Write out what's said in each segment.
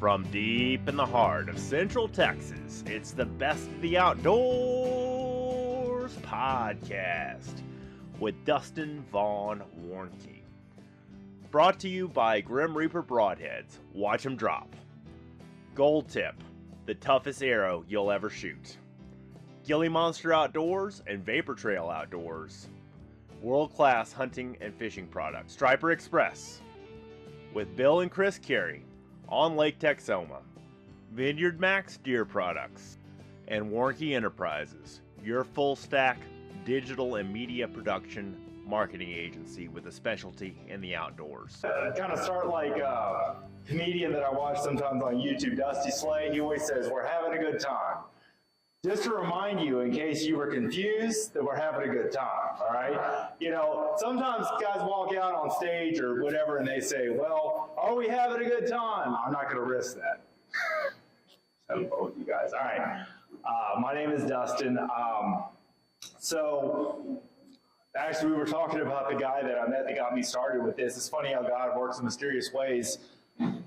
From deep in the heart of Central Texas, it's the Best of the Outdoors podcast with Dustin Vaughn Warncke. Brought to you by Grim Reaper Broadheads. Watch them drop. Gold Tip, the toughest arrow you'll ever shoot. Gilly Monster Outdoors and Vapor Trail Outdoors. World-class hunting and fishing products. Striper Express with Bill and Chris Carey on Lake Texoma. Vineyard Max Deer Products. And Warncke Enterprises, your full-stack digital and media production marketing agency with a specialty in the outdoors. Kind of start like a comedian that I watch sometimes on YouTube, Dusty Slay. He always says, "We're having a good time." Just to remind you, in case you were confused, that we're having a good time, all right? You know, sometimes guys walk out on stage or whatever and they say, "Well, are we having a good time?" I'm not going to risk that. So, both you guys. All right. My name is Dustin. So, actually, we were talking about the guy that I met that got me started with this. It's funny how God works in mysterious ways.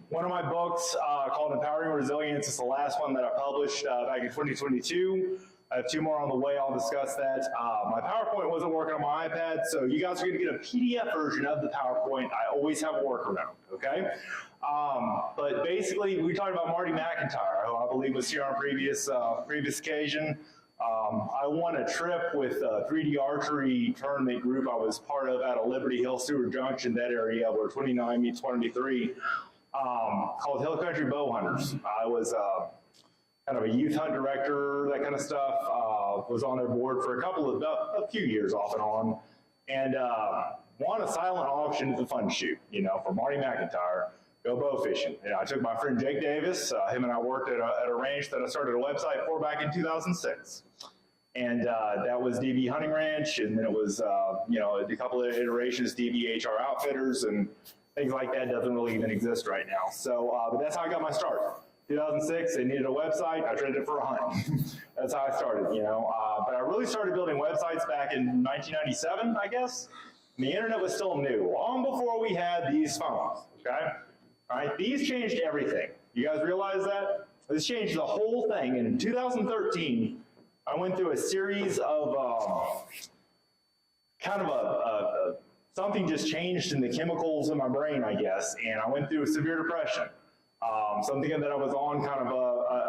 One of my books called Empowering Resilience is the last one that I published back in 2022. I have two more on the way. I'll discuss that. My PowerPoint wasn't working on my iPad, so you guys are going to get a PDF version of the PowerPoint. I always have a workaround, okay? But basically, we talked about Marty McIntyre, who I believe was here on a previous occasion. I won a trip with a 3D archery tournament group I was part of out of Liberty Hill, Seward Junction, that area where 29 meets 23. Called Hill Country Bow Hunters. I was kind of a youth hunt director, that kind of stuff. Was on their board for a few years off and on, and won a silent auction at the fun shoot, for Marty McIntyre. Go bow fishing. And I took my friend Jake Davis. Him and I worked at a ranch that I started a website for back in 2006. And that was DB Hunting Ranch, and then it was a couple of iterations, DBHR Outfitters, and things like that doesn't really even exist right now. So, but that's how I got my start. 2006, they needed a website. I traded it for a hunt. That's how I started, But I really started building websites back in 1997, I guess. And the internet was still new, long before we had these phones, okay? All right, these changed everything. You guys realize that? This changed the whole thing. And in 2013, I went through a series of something just changed in the chemicals in my brain, I guess, and I went through a severe depression. Something that I was on kind of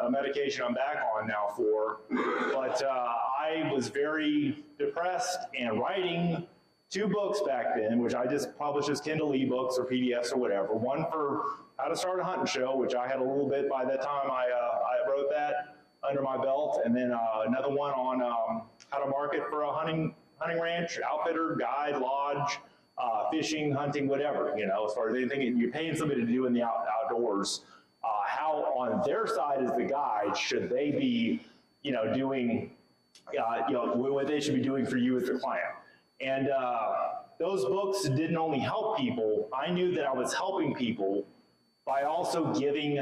a medication I'm back on now for, but I was very depressed and writing 2 books back then, which I just published as Kindle ebooks or PDFs or whatever. One for how to start a hunting show, which I had a little bit by that time I wrote that under my belt, and then another one on how to market for a hunting ranch, outfitter, guide, lodge, fishing, hunting, whatever, as far as anything you're paying somebody to do in the outdoors, how on their side as the guide should they be, doing, what they should be doing for you as the client. And those books didn't only help people, I knew that I was helping people by also giving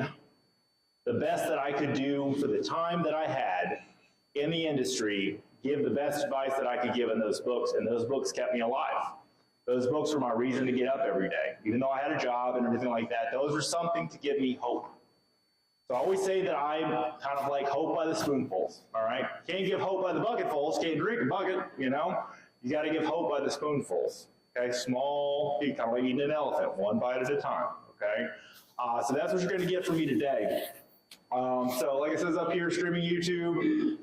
the best that I could do for the time that I had in the industry, give the best advice that I could give in those books, and those books kept me alive. Those books were my reason to get up every day. Even though I had a job and everything like that, those were something to give me hope. So I always say that I'm kind of like hope by the spoonfuls, all right? Can't give hope by the bucketfuls, can't drink a bucket, You got to give hope by the spoonfuls, okay? Small, kind of like eating an elephant, one bite at a time, okay? So that's what you're going to get from me today. So like it says up here, streaming YouTube,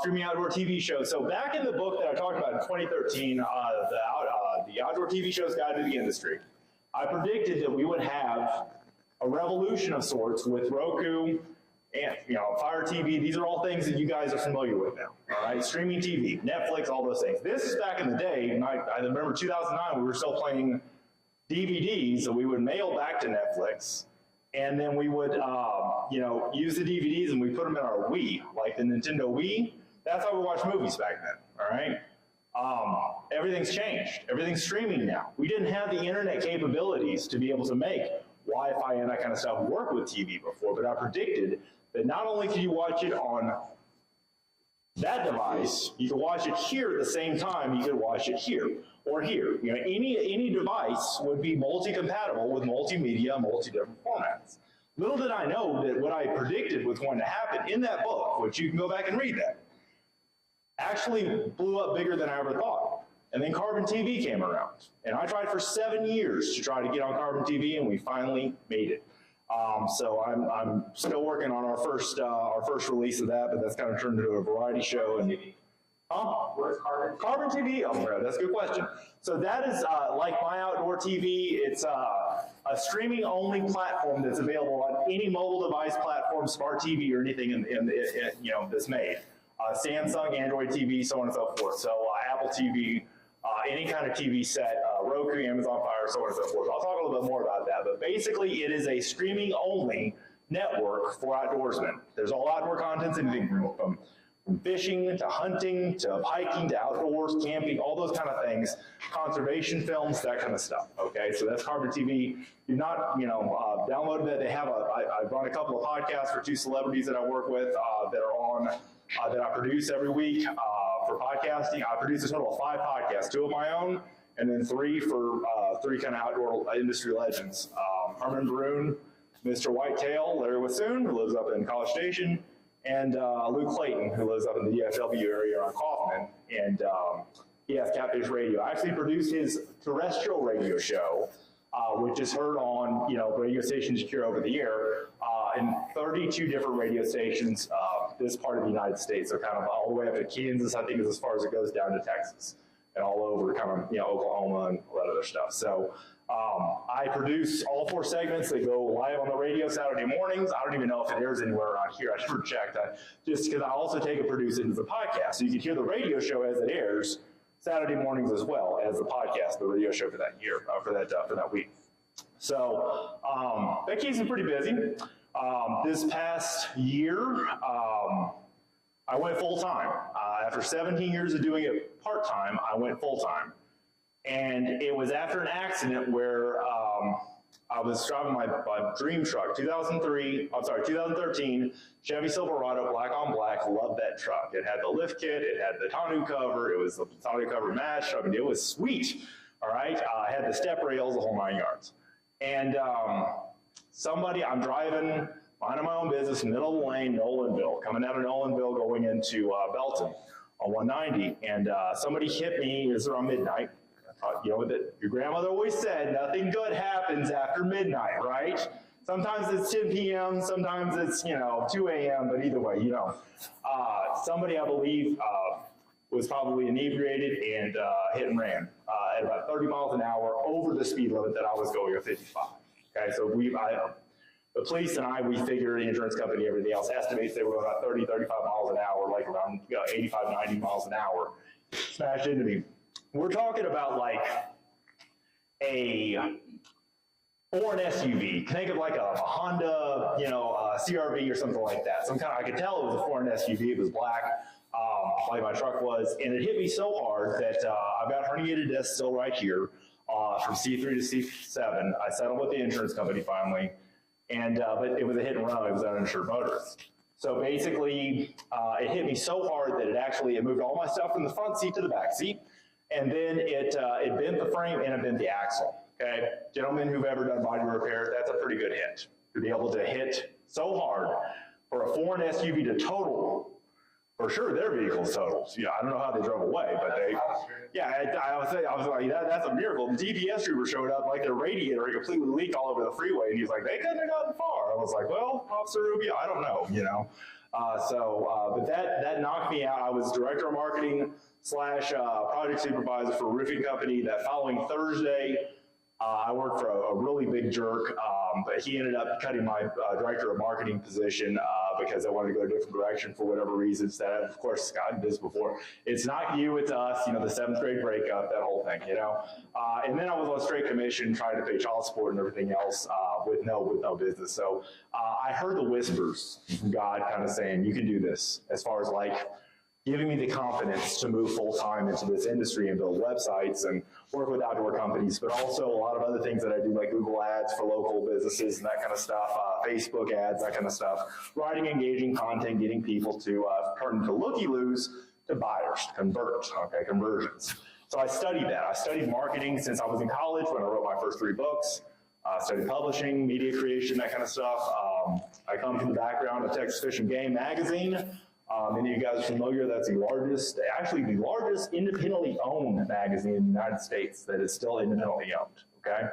streaming outdoor TV shows. So back in the book that I talked about in 2013, the Outdoor TV Show's Guide to the Industry, I predicted that we would have a revolution of sorts with Roku and Fire TV. These are all things that you guys are familiar with now, all right? Streaming TV, Netflix, all those things. This is back in the day, and I remember 2009, we were still playing DVDs that we would mail back to Netflix, and then we would use the DVDs and we put them in our Wii, like the Nintendo Wii. That's how we watched movies back then, all right? Everything's changed. Everything's streaming now. We didn't have the internet capabilities to be able to make Wi-Fi and that kind of stuff work with TV before, but I predicted that not only could you watch it on that device, you could watch it here at the same time you could watch it here or here. Any device would be multi-compatible with multimedia, multi-different formats. Little did I know that what I predicted was going to happen in that book, which you can go back and read that, actually blew up bigger than I ever thought. And then Carbon TV came around. And I tried for 7 years to try to get on Carbon TV, and we finally made it. So I'm still working on our first release of that, but that's kind of turned into a variety show. And What is Carbon? Carbon TV? Oh, that's a good question. So that is like My Outdoor TV. It's a streaming-only platform that's available on any mobile device platform, smart TV, or anything that's made. Samsung, Android TV, so on and so forth. So Apple TV, any kind of TV set, Roku, Amazon Fire, so on and so forth. I'll talk a little bit more about that, but basically it is a streaming-only network for outdoorsmen. There's all outdoor content, anything from fishing to hunting to hiking to outdoors, camping, all those kind of things, conservation films, that kind of stuff. Okay, so that's Carbon TV. You've not, downloaded that. They have I run a couple of podcasts for 2 celebrities that I work with that are on, that I produce every week for podcasting. I produce a total of 5 podcasts, 2 of my own, and then 3 for 3 kind of outdoor industry legends. Herman Baroon, Mr. Whitetail, Larry Wassoon, who lives up in College Station, and Luke Clayton, who lives up in the DFW area on Kaufman, and he has Catfish Radio. I actually produced his terrestrial radio show, which is heard on radio stations here over the year, in 32 different radio stations this part of the United States, so kind of all the way up to Kansas, I think is as far as it goes down to Texas, and all over kind of Oklahoma and all that other stuff. So I produce all 4 segments. They go live on the radio Saturday mornings. I don't even know if it airs anywhere around here. I never checked. Just because I also take and produce it as a podcast. So you can hear the radio show as it airs Saturday mornings as well as the podcast, the radio show for that year, for that week. So that keeps me pretty busy. This past year, I went full-time. After 17 years of doing it part-time, I went full-time. And it was after an accident where I was driving my dream truck, 2013 Chevy Silverado, black on black. Loved that truck. It had the lift kit, it had the tonneau cover, it was the tonneau cover match. I mean, it was sweet. All right, I had the step rails, the whole 9 yards. And I'm driving, minding my own business, middle of the lane, Nolanville, coming out of Nolanville, going into Belton on 190, and somebody hit me. It was around midnight. Your grandmother always said, nothing good happens after midnight, right? Sometimes it's 10 p.m., sometimes it's, 2 a.m., but either way, somebody, I believe, was probably inebriated and hit and ran at about 30 miles an hour over the speed limit that I was going at 55. Okay, so the police and we figure, the insurance company, everything else, estimates they were going about 30, 35 miles an hour, like around 85, 90 miles an hour, smashed into me. We're talking about like a foreign SUV. Think of like a Honda, CRV or something like that. I could tell it was a foreign SUV. It was black, like my truck was, and it hit me so hard that I've got herniated discs still right here, from C3 to C7. I settled with the insurance company finally, and but it was a hit and run. It was an uninsured motorist. So basically, it hit me so hard that it moved all my stuff from the front seat to the back seat. And then it bent the frame and it bent the axle, okay? Gentlemen who've ever done body repair, that's a pretty good hit. To be able to hit so hard for a foreign SUV to total, for sure their vehicle's totaled. I don't know how they drove away, but I was like, that's a miracle. The GPS trooper showed up like their radiator completely leaked all over the freeway, and he was like, they couldn't have gotten far. I was like, well, Officer Rubio, I don't know, but that knocked me out. I was director of marketing / project supervisor for a roofing company. That following Thursday, I worked for a really big jerk, but he ended up cutting my director of marketing position because I wanted to go a different direction for whatever reasons that I've, of course, gotten this before. It's not you, it's us, the 7th grade breakup, that whole thing, And then I was on straight commission trying to pay child support and everything else with no business. So I heard the whispers from God kind of saying, you can do this, as far as like giving me the confidence to move full-time into this industry and build websites and work with outdoor companies, but also a lot of other things that I do, like Google ads for local businesses and that kind of stuff, Facebook ads, that kind of stuff, writing engaging content, getting people to turn to looky-loos to buyers, conversions. So I studied that. I studied marketing since I was in college when I wrote my first 3 books. studied publishing, media creation, that kind of stuff. I come from the background of Texas Fish and Game magazine. Many of you guys are familiar, that's the largest independently owned magazine in the United States that is still independently owned, okay?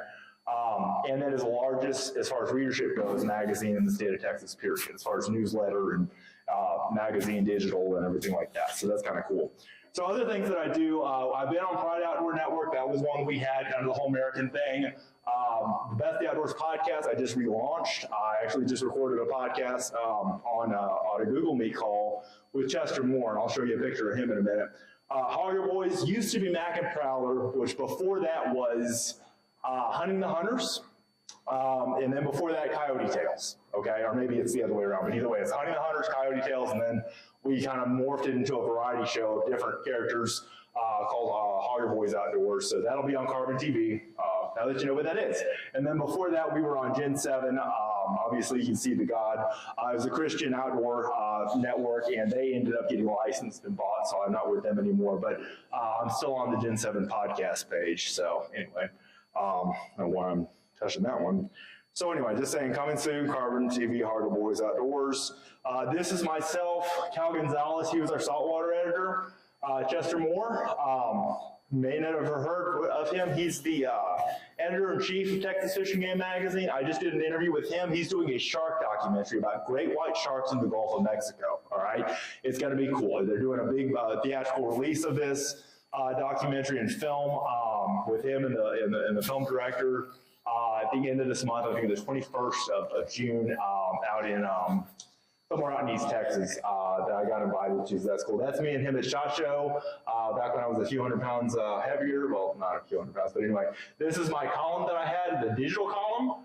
And that is the largest, as far as readership goes, magazine in the state of Texas, period, as far as newsletter and magazine, digital, and everything like that. So that's kind of cool. So other things that I do, I've been on Pride Outdoor Network. That was one we had, kind of the whole American thing. The Best the Outdoors podcast, I just relaunched. I actually just recorded a podcast on a Google Meet call with Chester Moore, and I'll show you a picture of him in a minute. Hogger Boys used to be Mac and Prowler, which before that was Hunting the Hunters, and then before that, Coyote Tales, okay? Or maybe it's the other way around, but either way, it's Hunting the Hunters, Coyote Tales, and then we kind of morphed it into a variety show of different characters called Hogger Boys Outdoors, so that'll be on Carbon TV, now that you know what that is. And then before that, we were on Gen 7, obviously you can see the God. It was a Christian outdoor network, and they ended up getting licensed and bought, so I'm not with them anymore, but I'm still on the Gen 7 podcast page, so anyway. I don't know why I'm touching that one. So anyway, just saying, coming soon, Carbon TV, Hogger Boys Outdoors. This is myself, Cal Gonzalez. He was our saltwater editor. Chester Moore, may not have heard of him. He's the editor-in-chief of Texas Fish and Game magazine. I just did an interview with him. He's doing a shark documentary about great white sharks in the Gulf of Mexico, all right? It's going to be cool. They're doing a big theatrical release of this documentary and film with him and the film director at the end of this month. I think the 21st of June out in somewhere out in East Texas that I got invited to, so that's cool. That's me and him at SHOT Show back when I was a few hundred pounds heavier. Well, not a few hundred pounds, but anyway. This is my column that I had, the digital column,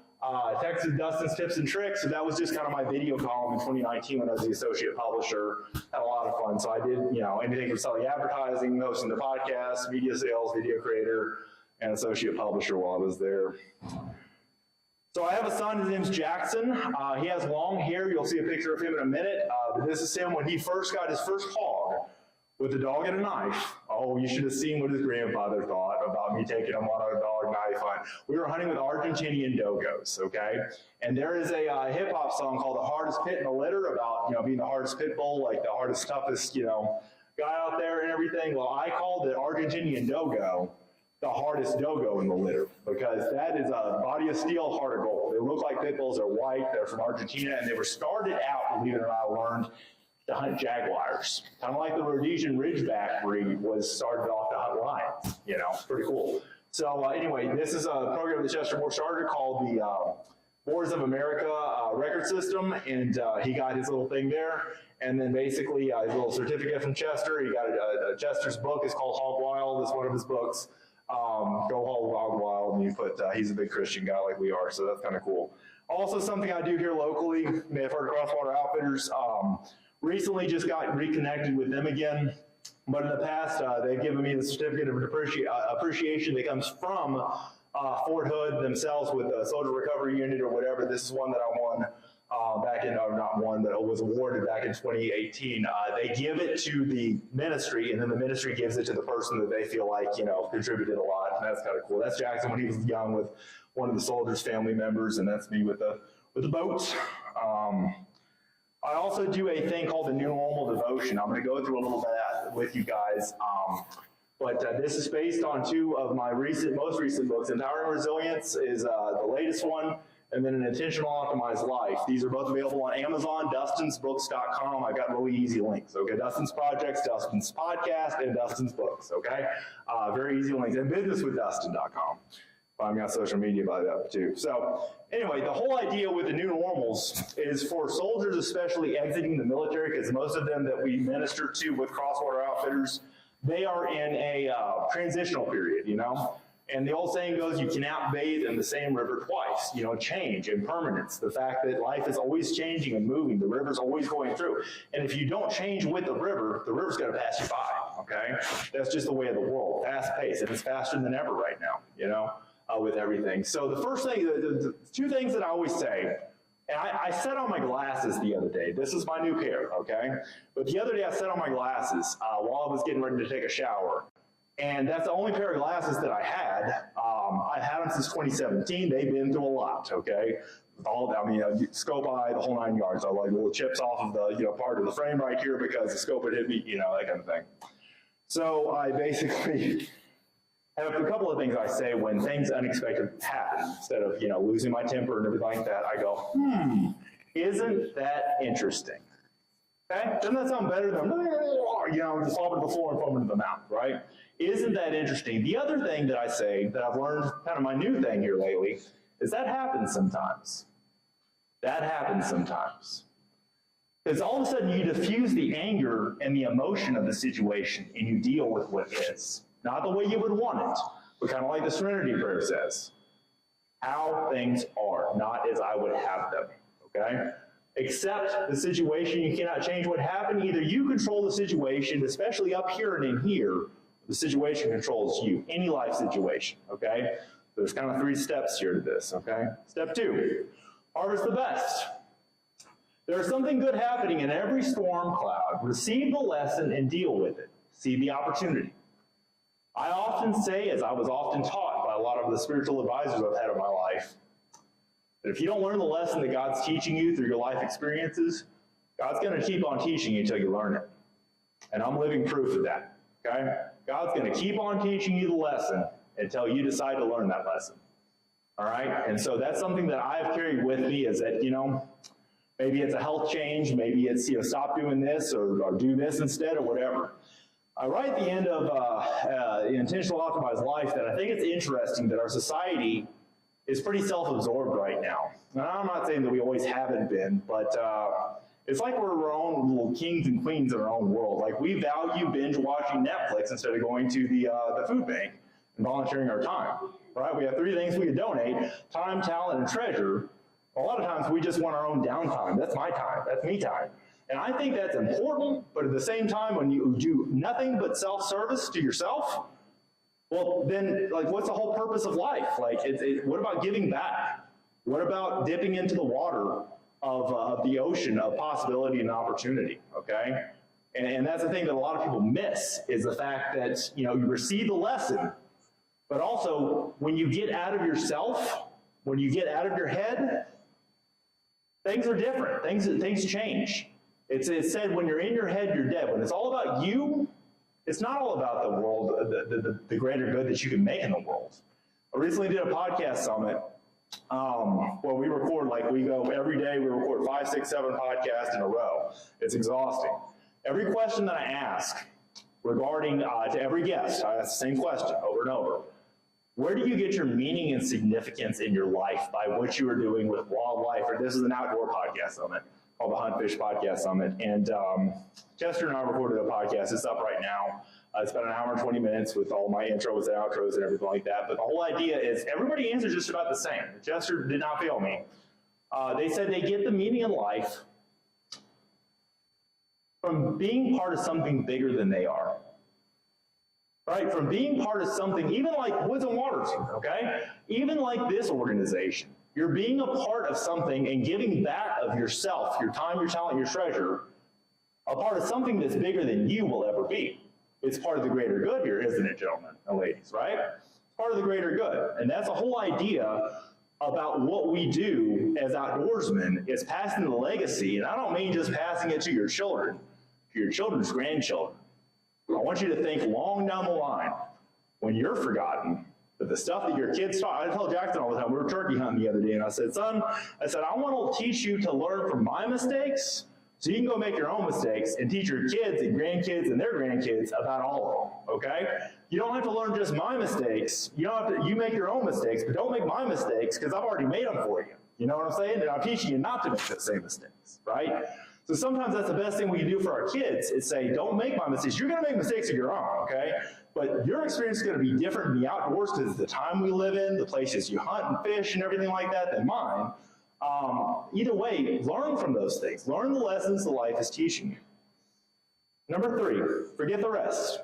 Texas Dustin's Tips and Tricks. So that was just kind of my video column in 2019 when I was the associate publisher. Had a lot of fun. So I did, you know, anything from selling advertising, hosting the podcast, media sales, video creator, and associate publisher while I was there. So I have a son, his name's Jackson. He has long hair. You'll see a picture of him in a minute. But this is him when he first got his first hog with a dog and a knife. Oh, you should have seen what his grandfather thought about me taking him on a dog knife hunt. We were hunting with Argentinian dogos, okay? And there is a hip hop song called The Hardest Pit in the Litter about, you know, being the hardest pit bull, like the hardest, toughest, you know, guy out there and everything. Well, I called the Argentinian dogo the hardest dogo in the litter, because that is a body of steel, heart of gold. They look like pit bulls, they're white, they're from Argentina, and they were started out, believe it or not, I learned to hunt jaguars. Kind of like the Rhodesian Ridgeback breed was started off to hunt lions, you know, pretty cool. So anyway, this is a program that Chester Moore started called the Boars of America record system, and he got his little thing there. And then basically his little certificate from Chester. He got Chester's book is called Hog Wild. It's one of his books. Go Hog Wild, and you put, he's a big Christian guy like we are, so that's kind of cool. Also, something I do here locally, you may have heard of Crosswater Outfitters. Recently just got reconnected with them again, but in the past, they've given me the certificate of appreciation that comes from Fort Hood themselves with the Soldier Recovery Unit or whatever. This is one that I won back in, not one, but it was awarded back in 2018. They give it to the ministry, and then the ministry gives it to the person that they feel like, you know, contributed a lot, and that's kind of cool. That's Jackson when he was young with one of the soldiers' family members, and that's me with the boats. I also do a thing called the New Normal Devotion. I'm going to go through a little bit of that with you guys. But this is based on two of my most recent books. Empowering Resilience is the latest one, and then An Intentional Optimized Life. These are both available on Amazon, dustinsbooks.com. I've got really easy links, okay? Dustin's Projects, Dustin's Podcast, and Dustin's Books, okay? Very easy links. And businesswithdustin.com. Find me on social media by that too. So anyway, the whole idea with the new normals is for soldiers, especially exiting the military, because most of them that we minister to with Crosswater Outfitters, they are in a transitional period, you know? And the old saying goes, you cannot bathe in the same river twice, you know, change, impermanence, the fact that life is always changing and moving, the river's always going through. And if you don't change with the river's gonna pass you by, okay? That's just the way of the world, fast paced, and it's faster than ever right now, you know, with everything. So the first thing, the two things that I always say, and I set on my glasses the other day. This is my new pair, okay? But the other day I set on my glasses while I was getting ready to take a shower. And that's the only pair of glasses that I had. I've had them since 2017. They've been through a lot, okay? Scope eye, the whole 9 yards. I like little chips off of the, part of the frame right here because the scope had hit me, that kind of thing. So I basically have a couple of things I say when things unexpected happen. Instead of, losing my temper and everything like that, I go, isn't that interesting? Okay? Doesn't that sound better than, just slobbing to the floor and foaming to the mouth, right? Isn't that interesting? The other thing that I say that I've learned, kind of my new thing here lately, is that happens sometimes. That happens sometimes. Because all of a sudden you diffuse the anger and the emotion of the situation and you deal with what is. Not the way you would want it, but kind of like the Serenity prayer says. How things are, not as I would have them, okay? Accept the situation. You cannot change what happened. Either you control the situation, especially up here and in here, the situation controls you, any life situation, okay? There's kind of 3 steps here to this, okay? Step 2, harvest the best. There's something good happening in every storm cloud. Receive the lesson and deal with it. See the opportunity. I often say, as I was often taught by a lot of the spiritual advisors I've had in my life, that if you don't learn the lesson that God's teaching you through your life experiences, God's going to keep on teaching you until you learn it. And I'm living proof of that, okay? God's going to keep on teaching you the lesson until you decide to learn that lesson, all right? And so that's something that I've carried with me is that, maybe it's a health change, maybe it's, stop doing this or do this instead or whatever. I write at the end of Intentional Optimized Life that I think it's interesting that our society is pretty self-absorbed right now. And I'm not saying that we always haven't been, but it's like we're our own little kings and queens in our own world. Like we value binge watching Netflix instead of going to the food bank and volunteering our time, right? We have 3 things we could donate: time, talent, and treasure. A lot of times we just want our own downtime. That's my time. That's me time. And I think that's important, but at the same time, when you do nothing but self-service to yourself, well, then, what's the whole purpose of life? What about giving back? What about dipping into the water of the ocean of possibility and opportunity, okay? And that's the thing that a lot of people miss, is the fact that, you receive the lesson, but also, when you get out of yourself, when you get out of your head, things are different. Things change. It's said when you're in your head, you're dead. When it's all about you, it's not all about the world, the greater good that you can make in the world. I recently did a podcast summit where we record, we go every day, we record 5, 6, 7 podcasts in a row. It's exhausting. Every question that I ask regarding to every guest, I ask the same question over and over. Where do you get your meaning and significance in your life by what you are doing with wildlife? Or this is an outdoor podcast summit called the Hunt Fish Podcast Summit. And Chester and I recorded a podcast. It's up right now. It's about an hour and 20 minutes with all my intros and outros and everything like that. But the whole idea is everybody answers just about the same. Chester did not fail me. They said they get the meaning in life from being part of something bigger than they are. Right? From being part of something, even like Woods and Waters, okay? Even like this organization. You're being a part of something and giving back of yourself, your time, your talent, your treasure, a part of something that's bigger than you will ever be. It's part of the greater good here, isn't it, gentlemen and ladies, right? It's part of the greater good. And that's the whole idea about what we do as outdoorsmen, is passing the legacy. And I don't mean just passing it to your children, to your children's grandchildren. I want you to think long down the line, when you're forgotten, that the stuff that your kids taught. I tell Jackson all the time, we were turkey hunting the other day, and I said, son, I want to teach you to learn from my mistakes, so you can go make your own mistakes and teach your kids and grandkids and their grandkids about all of them, okay? You don't have to learn just my mistakes. You make your own mistakes, but don't make my mistakes, because I've already made them for you. You know what I'm saying? And I'm teaching you not to make the same mistakes, right? So sometimes that's the best thing we can do for our kids, is say, don't make my mistakes. You're going to make mistakes of your own, okay? But your experience is going to be different in the outdoors because of the time we live in, the places you hunt and fish and everything like that than mine. Either way, learn from those things. Learn the lessons the life is teaching you. Number 3, forget the rest.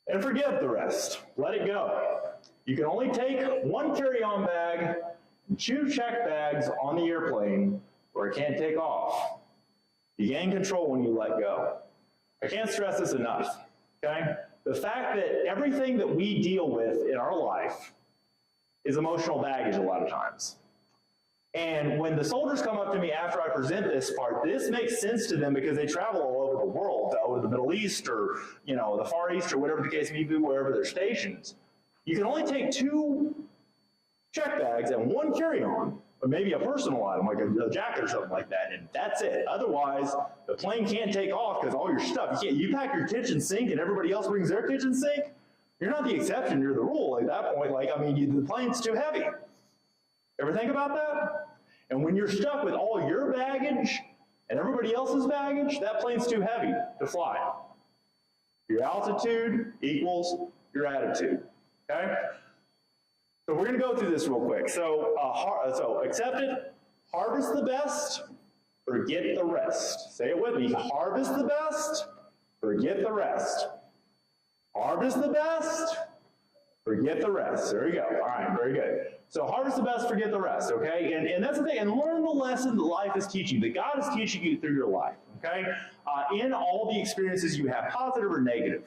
And forgive the rest. Let it go. You can only take one carry-on bag and 2 checked bags on the airplane, or it can't take off. You gain control when you let go. I can't stress this enough, okay? the fact that everything that we deal with in our life is emotional baggage a lot of times. And when the soldiers come up to me after I present this part, this makes sense to them because they travel all over the world, over the Middle East or, the Far East or whatever the case may be, wherever they're stationed. You can only take 2 check bags and 1 carry-on, or maybe a personal item like a jacket or something like that, and that's it. Otherwise, the plane can't take off because all your stuff, you pack your kitchen sink and everybody else brings their kitchen sink. You're not the exception, you're the rule at that point. The plane's too heavy. Ever think about that? And when you're stuck with all your baggage and everybody else's baggage, that plane's too heavy to fly. Your altitude equals your attitude, okay? So we're going to go through this real quick. So accept it, harvest the best, forget the rest. Say it with me, harvest the best, forget the rest. Harvest the best, forget the rest. There we go. All right, very good. So harvest the best, forget the rest, okay? And that's the thing, and learn the lesson that life is teaching, that God is teaching you through your life, okay? In all the experiences you have, positive or negative.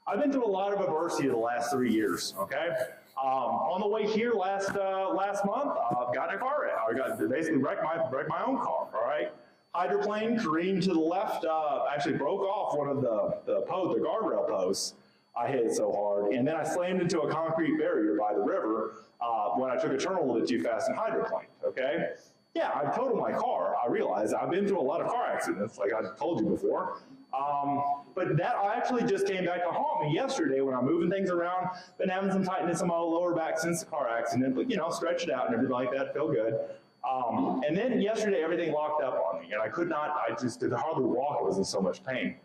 I've been through a lot of adversity the last 3 years, okay? On the way here last month, got in a car wreck. I basically wrecked my own car, all right? Hydroplane careened to the left, actually broke off one of the guardrail posts. I hit it so hard, and then I slammed into a concrete barrier by the river when I took a turn a little bit too fast in hydroplane, okay? Yeah, I totaled my car. I realized I've been through a lot of car accidents, like I told you before. But that actually just came back to haunt me yesterday when I'm moving things around. Been having some tightness in my lower back since the car accident, but stretch it out and everything like that, feel good. And then yesterday everything locked up on me, and I could hardly walk. I was in so much pain.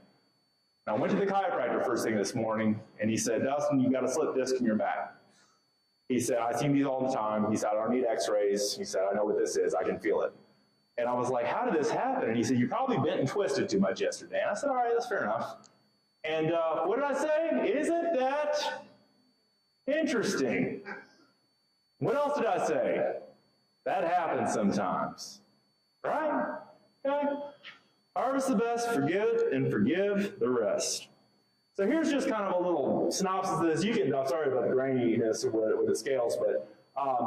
And I went to the chiropractor first thing this morning, and he said, Dustin, you've got a slip disc in your back. He said, I see these all the time. He said, I don't need x-rays. He said, I know what this is. I can feel it. And I was like, how did this happen? And he said, you probably bent and twisted too much yesterday. And I said, all right, that's fair enough. And what did I say? Isn't that interesting? What else did I say? That happens sometimes, right? Okay. Harvest the best, forget and forgive the rest. So here's just kind of a little synopsis of this. I'm sorry about the graininess with the scales, but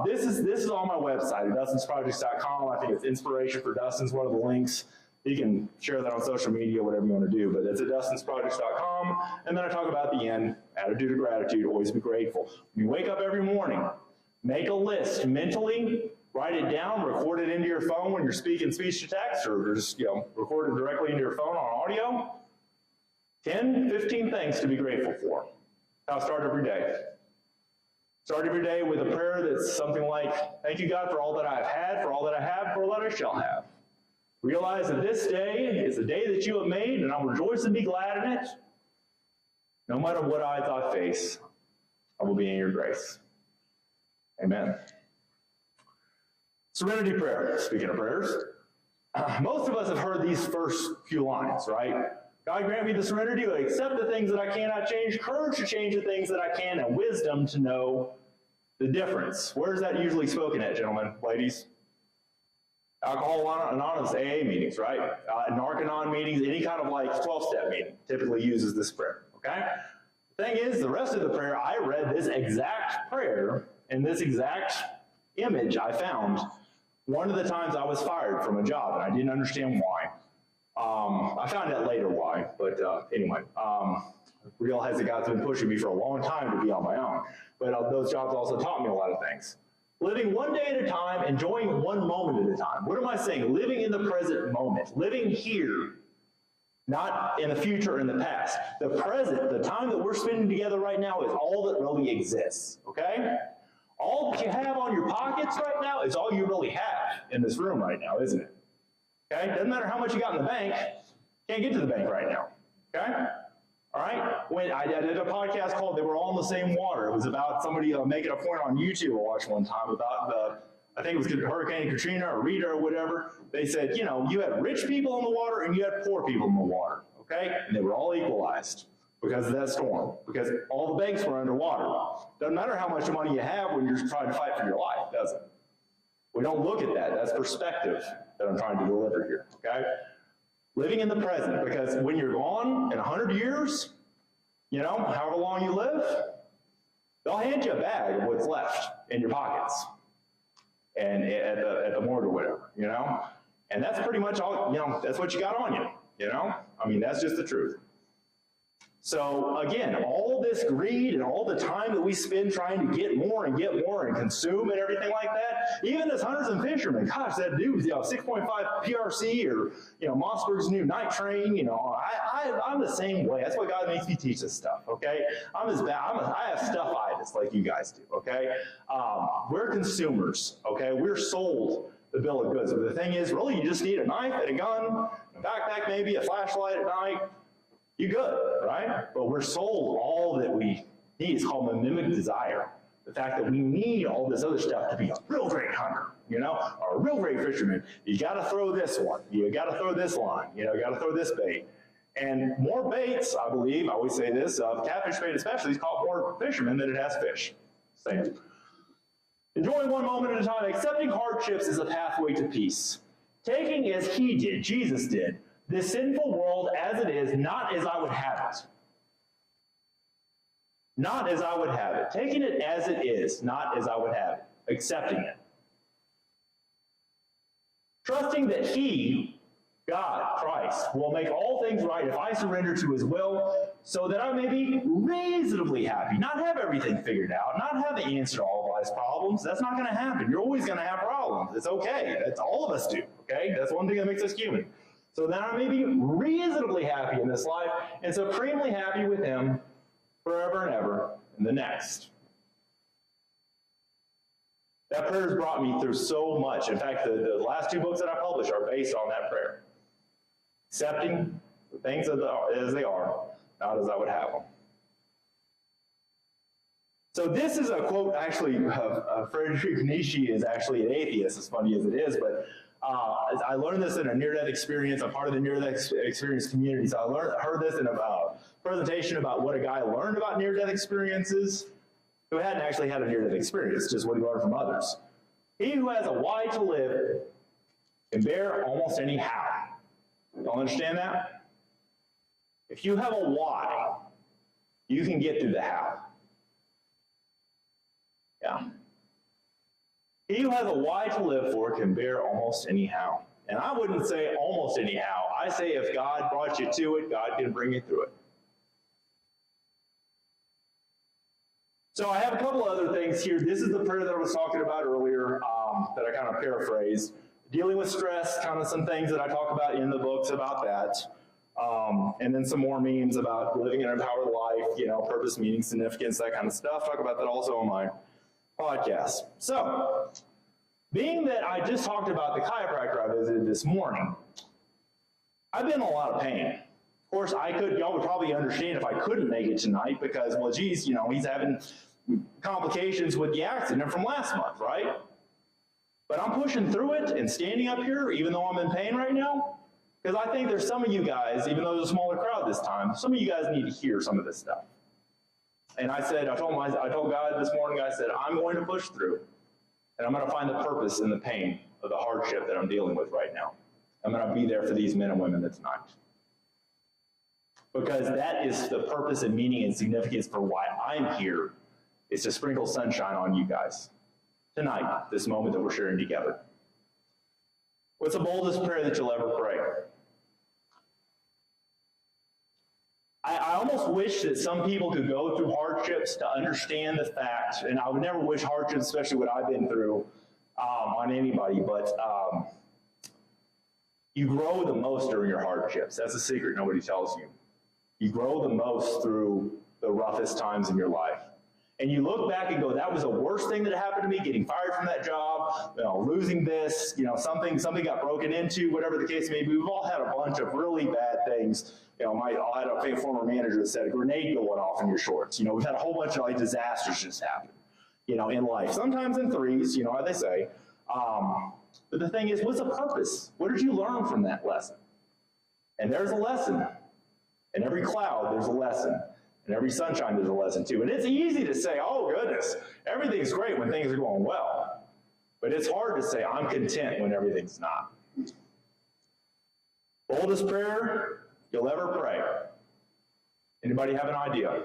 this is on my website at dustinsprojects.com. I think it's Inspiration for Dustin's one of the links. You can share that on social media, whatever you want to do, but it's at dustinsprojects.com. And then I talk about the end, attitude of gratitude, always be grateful. When you wake up every morning, make a list mentally, write it down, record it into your phone when you're speaking speech to text, or just record it directly into your phone on audio. 10, 15 things to be grateful for. I'll start every day. Start every day with a prayer that's something like, thank you, God, for all that I've had, for all that I have, for all that I shall have. Realize that this day is the day that you have made, and I'll rejoice and be glad in it. No matter what odds I face, I will be in your grace. Amen. Serenity prayer. Speaking of prayers, most of us have heard these first few lines, right? God grant me the serenity to accept the things that I cannot change, courage to change the things that I can, and wisdom to know the difference. Where is that usually spoken at, gentlemen, ladies? Alcohol Anonymous AA meetings, right? Narcanon meetings, any kind of 12-step meeting typically uses this prayer, okay? The thing is, the rest of the prayer, I read this exact prayer in this exact image I found one of the times I was fired from a job, and I didn't understand why. I found out later why, but anyway, realize that God's been pushing me for a long time to be on my own. But those jobs also taught me a lot of things. Living one day at a time, enjoying one moment at a time. What am I saying? Living in the present moment, living here, not in the future or in the past. The present, the time that we're spending together right now is all that really exists, okay? All that you have on your pockets right now is all you really have in this room right now, isn't it? Okay? Doesn't matter how much you got in the bank, can't get to the bank right now. Okay? All right? When I did a podcast called They Were All in the Same Water. It was about somebody making a point on YouTube I watched one time about I think it was Hurricane Katrina or Rita or whatever. They said, you had rich people in the water and you had poor people in the water. Okay? And they were all equalized because of that storm. Because all the banks were underwater. Doesn't matter how much money you have when you're trying to fight for your life, does it? We don't look at that. That's perspective that I'm trying to deliver here, okay? Living in the present, because when you're gone in 100 years, however long you live, they'll hand you a bag of what's left in your pockets and at the morgue or whatever, And that's pretty much all, that's what you got on you, I mean, that's just the truth. So again, all this greed and all the time that we spend trying to get more and consume and everything like that, even as hunters and fishermen, gosh, that dude, 6.5 PRC or, Mossberg's new night train, I'm the same way. That's why God makes me teach this stuff, okay? I'm as bad, I have stuff-itis like you guys do, okay? We're consumers, okay? We're sold the bill of goods. But the thing is, really, you just need a knife and a gun, a backpack maybe, a flashlight at night, you're good, right? But we're sold all that we need. It's called mimic desire. The fact that we need all this other stuff to be a real great hunter, or a real great fisherman. You got to throw this one. You got to throw this line. You got to throw this bait. And more baits, I believe, I always say this, catfish bait especially, has caught more fishermen than it has fish. Same. Enjoying one moment at a time. Accepting hardships is a pathway to peace. Taking as he did, Jesus did, this sinful world as it is, not as I would have it. Not as I would have it. Taking it as it is, not as I would have it. Accepting it. Trusting that he, God, Christ, will make all things right if I surrender to his will, so that I may be reasonably happy. Not have everything figured out, not have the answer to all of life's problems. That's not going to happen. You're always going to have problems. It's okay. That's all of us do, okay? That's one thing that makes us human. So that I may be reasonably happy in this life and supremely happy with him forever and ever in the next. That prayer has brought me through so much. In fact, the last 2 books that I published are based on that prayer. Accepting the things as they are, not as I would have them. So this is a quote, actually, Friedrich Nietzsche is actually an atheist, as funny as it is, but I learned this in a near-death experience. I'm part of the near-death experience community, so I heard this in a presentation about what a guy learned about near-death experiences who hadn't actually had a near-death experience, just what he learned from others. He who has a why to live can bear almost any how. Y'all understand that? If you have a why, you can get through the how. Yeah. He who has a why to live for can bear almost any how. And I wouldn't say almost any how. I say if God brought you to it, God can bring you through it. So I have a couple other things here. This is the prayer that I was talking about earlier that I kind of paraphrased. Dealing with stress, kind of some things that I talk about in the books about that. And then some more memes about living an empowered life, purpose, meaning, significance, that kind of stuff. Talk about that also on my podcast. So, being that I just talked about the chiropractor I visited this morning, I've been in a lot of pain. Of course, y'all would probably understand if I couldn't make it tonight because, well, geez, he's having complications with the accident from last month, right? But I'm pushing through it and standing up here, even though I'm in pain right now, because I think there's some of you guys, even though there's a smaller crowd this time, some of you guys need to hear some of this stuff. And I told God this morning, I said, I'm going to push through, and I'm going to find the purpose in the pain of the hardship that I'm dealing with right now. I'm going to be there for these men and women tonight. Because that is the purpose and meaning and significance for why I'm here, is to sprinkle sunshine on you guys. Tonight, this moment that we're sharing together. What's the boldest prayer that you'll ever pray? I almost wish that some people could go through hardships to understand the fact, and I would never wish hardships, especially what I've been through, on anybody, but you grow the most during your hardships. That's a secret nobody tells you. You grow the most through the roughest times in your life. And you look back and go, that was the worst thing that happened to me, getting fired from that job, losing this, something got broken into, whatever the case may be. We've all had a bunch of really bad things. I had a former manager that said a grenade going off in your shorts. We've had a whole bunch of disasters just happen, in life. Sometimes in threes, how they say. But the thing is, what's the purpose? What did you learn from that lesson? And there's a lesson. In every cloud, there's a lesson. In every sunshine, there's a lesson too. And it's easy to say, oh goodness, everything's great when things are going well. But it's hard to say, I'm content when everything's not. Boldest prayer you'll ever pray. Anybody have an idea?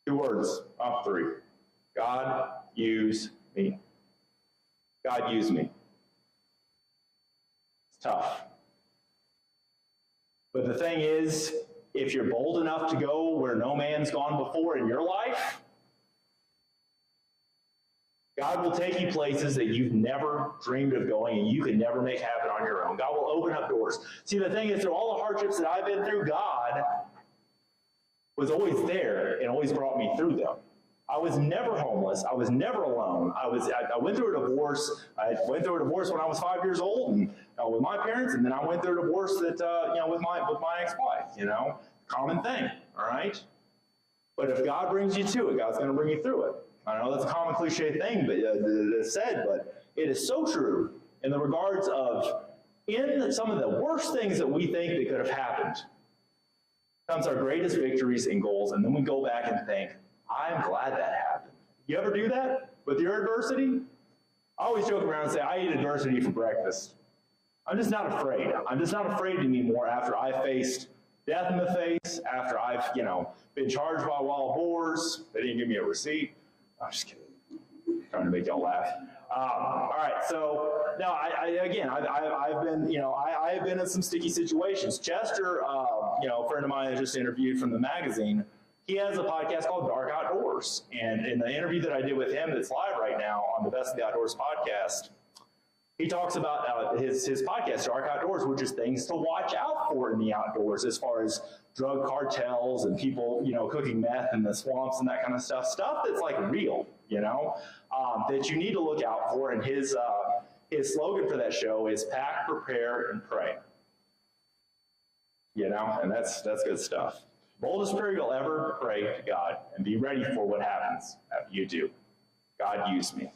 2 words, 3. God, use me. God, use me. It's tough. But the thing is, if you're bold enough to go where no man's gone before in your life, God will take you places that you've never dreamed of going and you could never make happen on your own. God will open up doors. See, the thing is, through all the hardships that I've been through, God was always there and always brought me through them. I was never homeless. I was never alone. I went through a divorce. I went through a divorce when I was 5 years old, and with my parents, and then I went through a divorce that with my ex-wife. Common thing. All right. But if God brings you to it, God's going to bring you through it. I know that's a common cliche thing, but it's said, but it is so true in the regards of in some of the worst things that we think that could have happened comes our greatest victories and goals, and then we go back and think, I'm glad that happened. You ever do that with your adversity? I always joke around and say, I eat adversity for breakfast. I'm just not afraid. I'm just not afraid anymore after I faced death in the face, after I've, been charged by wild boars. They didn't give me a receipt. I'm just kidding. I'm trying to make y'all laugh. All right, so now I've been in some sticky situations. Chester, a friend of mine I just interviewed from the magazine, he has a podcast called Dark Outdoors. And in the interview that I did with him that's live right now on the Best of the Outdoors podcast, he talks about his podcast, Dark Outdoors, which is things to watch out for in the outdoors as far as drug cartels and people, cooking meth in the swamps and that kind of stuff that's like real, that you need to look out for. And his slogan for that show is pack, prepare, and pray. And that's good stuff. Boldest prayer you'll ever pray to God, and be ready for what happens after you do. God, use me.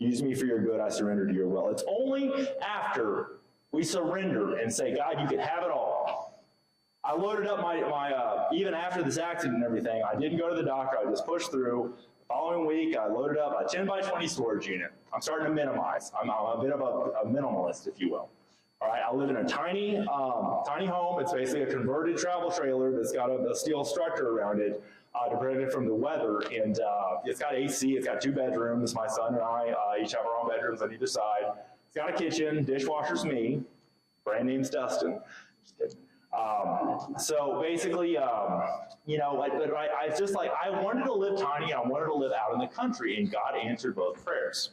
Use me for your good, I surrender to your will. It's only after we surrender and say, God, you can have it all. I loaded up my even after this accident and everything, I didn't go to the doctor, I just pushed through. The following week, I loaded up a 10 by 20 storage unit. I'm starting to minimize. I'm a bit of a minimalist, if you will. All right, I live in a tiny home. It's basically a converted travel trailer that's got a steel structure around it to protect it from the weather. And it's got AC. It's got 2 bedrooms. My son and I each have our own bedrooms on either side. It's got a kitchen. Dishwasher's me. Brand name's Dustin. Just kidding. So basically, I just I wanted to live tiny. I wanted to live out in the country, and God answered both prayers.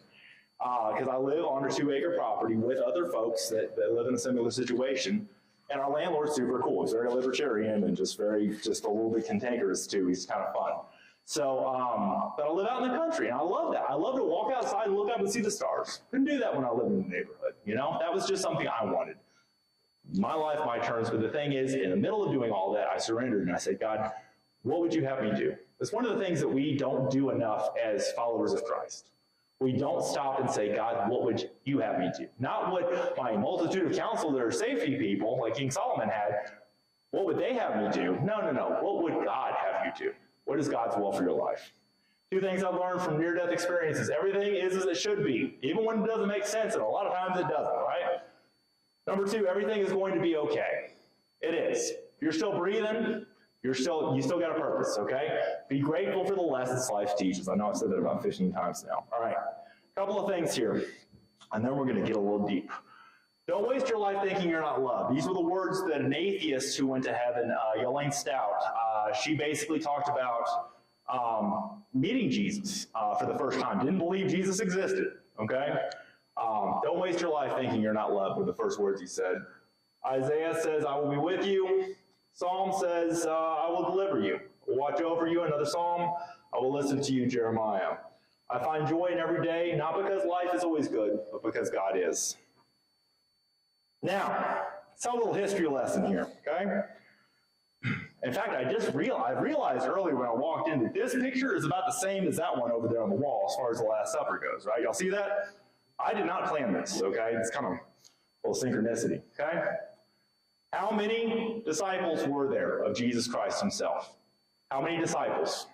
Because I live on a 2-acre property with other folks that live in a similar situation. And our landlord's super cool. He's very libertarian and just a little bit cantankerous too. He's kind of fun. So, but I live out in the country, and I love that. I love to walk outside and look up and see the stars. Couldn't do that when I lived in the neighborhood. That was just something I wanted. My life, my terms. But the thing is, in the middle of doing all that, I surrendered and I said, God, what would you have me do? It's one of the things that we don't do enough as followers of Christ. We don't stop and say, God, what would you have me do? Not what my multitude of counsel that are safety people, like King Solomon had, what would they have me do? No. What would God have you do? What is God's will for your life? 2 things I've learned from near-death experiences. Everything is as it should be, even when it doesn't make sense, and a lot of times it doesn't, right? Number 2, everything is going to be okay. It is. If you're still breathing, you still got a purpose, okay? Be grateful for the lessons life teaches. I know I've said that about 15 times now. All right, a couple of things here, and then we're going to get a little deep. Don't waste your life thinking you're not loved. These were the words that an atheist who went to heaven, Elaine Stout, she basically talked about meeting Jesus for the first time. Didn't believe Jesus existed, okay? Don't waste your life thinking you're not loved were the first words he said. Isaiah says, I will be with you. Psalm says, I will deliver you. I will watch over you. Another psalm, I will listen to you, Jeremiah. I find joy in every day, not because life is always good, but because God is. Now, it's a little history lesson here, okay? In fact, I realized earlier when I walked in that this picture is about the same as that one over there on the wall as far as the Last Supper goes, right? Y'all see that? I did not plan this, okay? It's kind of a little synchronicity, okay? How many disciples were there of Jesus Christ himself? How many disciples?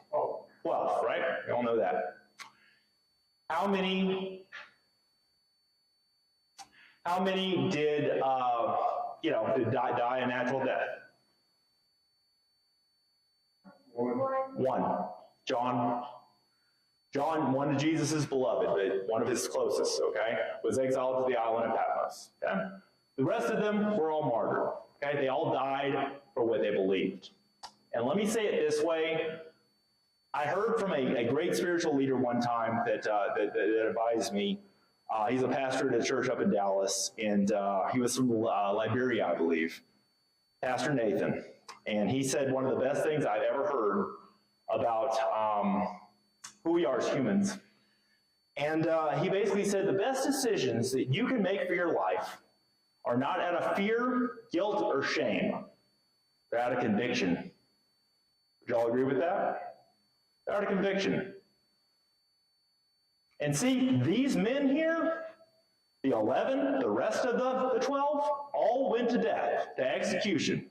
12, right? You all know that. How many did to die a natural death? One. John, one of Jesus' beloved, but one of his closest, okay, was exiled to the island of Patmos. Okay? The rest of them were all martyred. Okay? They all died for what they believed. And let me say it this way. I heard from a great spiritual leader one time that advised me. He's a pastor at a church up in Dallas, and he was from Liberia, I believe. Pastor Nathan. And he said one of the best things I've ever heard about who we are as humans. And he basically said the best decisions that you can make for your life are not out of fear, guilt, or shame. They're out of conviction. Would y'all agree with that? They're out of conviction. And see, these men here, the 11, the rest of the 12, all went to death, to execution.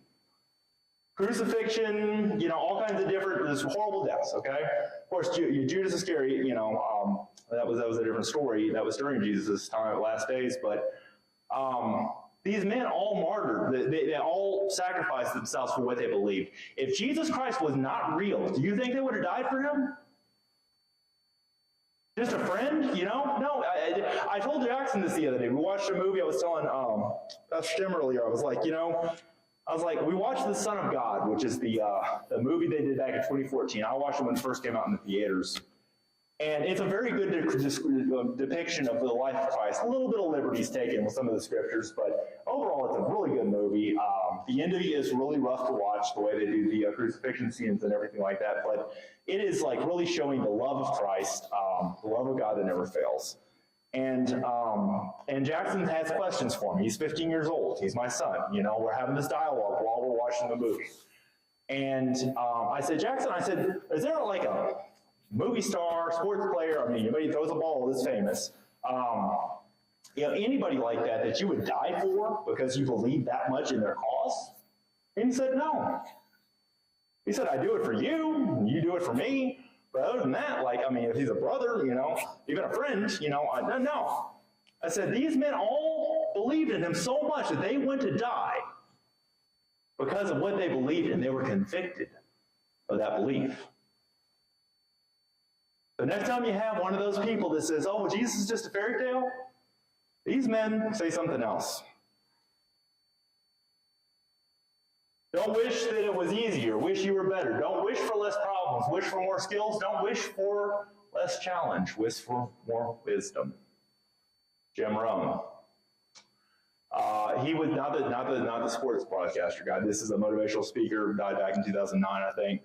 Crucifixion, all kinds of different, there's horrible deaths, okay? Of course, Judas Iscariot, that was a different story. That was during Jesus' time, last days, but these men all martyred. They all sacrificed themselves for what they believed. If Jesus Christ was not real, do you think they would have died for him? Just a friend, No, I told Jackson this the other day. We watched a movie. I was telling Stem earlier. I was like, we watched The Son of God, which is the movie they did back in 2014. I watched it when it first came out in the theaters. And it's a very good depiction of the life of Christ. A little bit of liberties taken with some of the scriptures, but overall it's a really good movie. The end of it is really rough to watch, the way they do the crucifixion scenes and everything like that, but it is like really showing the love of Christ, the love of God that never fails. And Jackson has questions for me. He's 15 years old. He's my son. We're having this dialogue while we're watching the movie. And I said, Jackson, is there like a movie star, sports player, anybody throws a ball that's famous, anybody like that you would die for because you believe that much in their cause? And he said, no. He said, I do it for you, and you do it for me. But other than that, if he's a brother, even a friend, no. I said, these men all believed in him so much that they went to die because of what they believed, and they were convicted of that belief. The next time you have one of those people that says, oh, well, Jesus is just a fairy tale, these men say something else. Don't wish that it was easier. Wish you were better. Don't wish for less problems. Wish for more skills. Don't wish for less challenge. Wish for more wisdom. Jim Rohn. He was not the sports broadcaster guy. This is a motivational speaker. Died back in 2009, I think.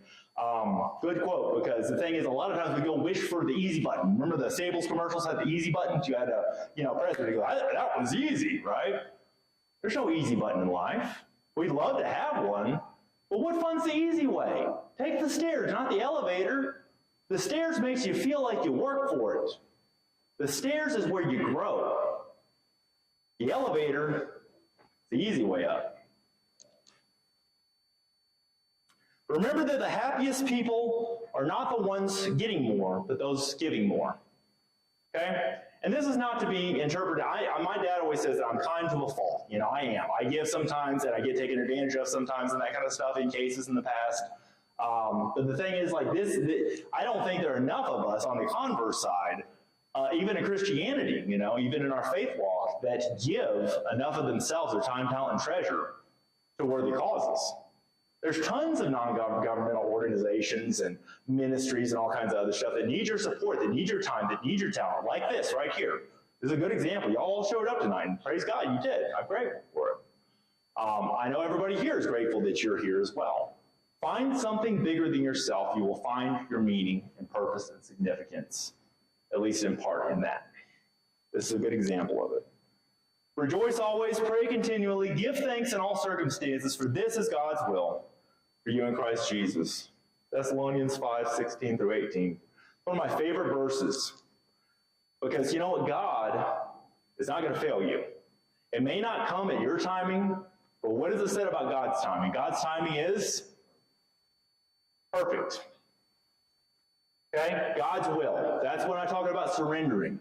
Good quote, because the thing is, a lot of times we go wish for the easy button. Remember the Stables commercials had the easy buttons? You had to, press it. You go, that was easy, right? There's no easy button in life. We'd love to have one, but what fun's the easy way? Take the stairs, not the elevator. The stairs makes you feel like you work for it. The stairs is where you grow. The elevator is the easy way up. Remember that the happiest people are not the ones getting more, but those giving more. Okay? And this is not to be interpreted. My dad always says that I'm kind to a fault. I am. I give sometimes, and I get taken advantage of sometimes, and that kind of stuff in cases in the past. But the thing is, I don't think there are enough of us on the converse side, even in Christianity, even in our faith walk, that give enough of themselves, their time, talent, and treasure to worthy causes. There's tons of non-governmental organizations and ministries and all kinds of other stuff that need your support, that need your time, that need your talent, like this right here. This is a good example. Y'all all showed up tonight, and praise God, you did. I'm grateful for it. I know everybody here is grateful that you're here as well. Find something bigger than yourself. You will find your meaning and purpose and significance, at least in part in that. This is a good example of it. Rejoice always, pray continually, give thanks in all circumstances, for this is God's will for you in Christ Jesus. Thessalonians 5:16 through 18. One of my favorite verses. Because you know what? God is not going to fail you. It may not come at your timing, but what is it said about God's timing? God's timing is perfect. Okay? God's will. That's when I talk about surrendering.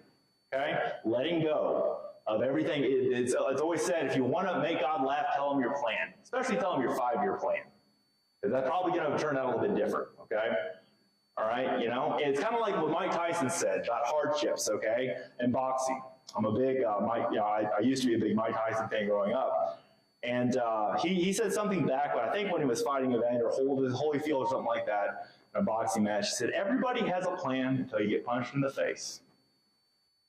Okay? Letting go. of everything. It's always said, if you want to make God laugh, tell him your plan, especially tell him your 5-year plan, because that's probably going to turn out a little bit different, okay? All right, you know, it's kind of like what Mike Tyson said about hardships, okay, and boxing. I'm a big I used to be a big Mike Tyson fan growing up, and he said something back, but I think when he was fighting Evander Holyfield or something like that in a boxing match, he said, everybody has a plan until you get punched in the face.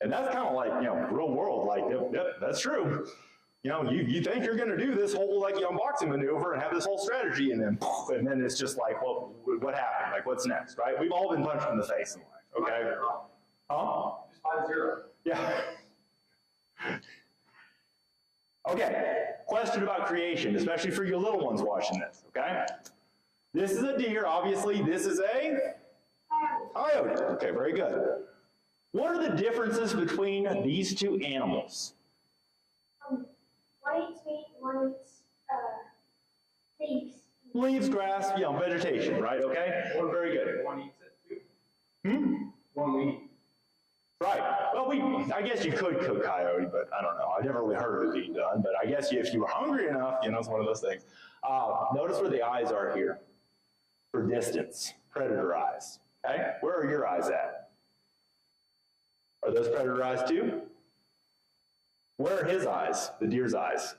And that's kind of like, you know, real world, like, yep, that's true. You know, you think you're going to do this whole, like, you know, boxing maneuver and have this whole strategy, and then it's just like, well, what happened? Like, what's next, right? We've all been punched in the face in life, okay? Huh? Just 5-0. Yeah. Okay, question about creation, especially for your little ones watching this, okay? This is a deer, obviously. This is a coyote. Okay, very good. What are the differences between these two animals? One eats meat, one eats leaves. Leaves, grass, you know, vegetation, right? Okay, well, very good. One eats it too. One we eat. Right. Well, I guess you could cook coyote, but I don't know. I've never really heard of it being done, but I guess if you were hungry enough, you know, it's one of those things. Notice where the eyes are here for distance, predator eyes. Okay, where are your eyes at? Are those predator eyes too? Where are his eyes, the deer's eyes?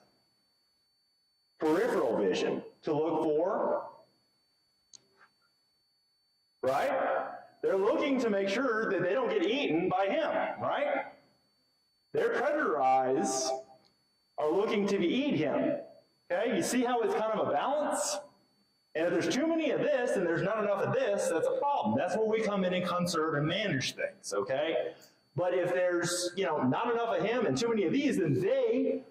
Peripheral vision, to look for, right? They're looking to make sure that they don't get eaten by him, right? Their predator eyes are looking to eat him. Okay, you see how it's kind of a balance? And if there's too many of this and there's not enough of this, that's a problem. That's where we come in and conserve and manage things, okay? But if there's, you know, not enough of him and too many of these, then they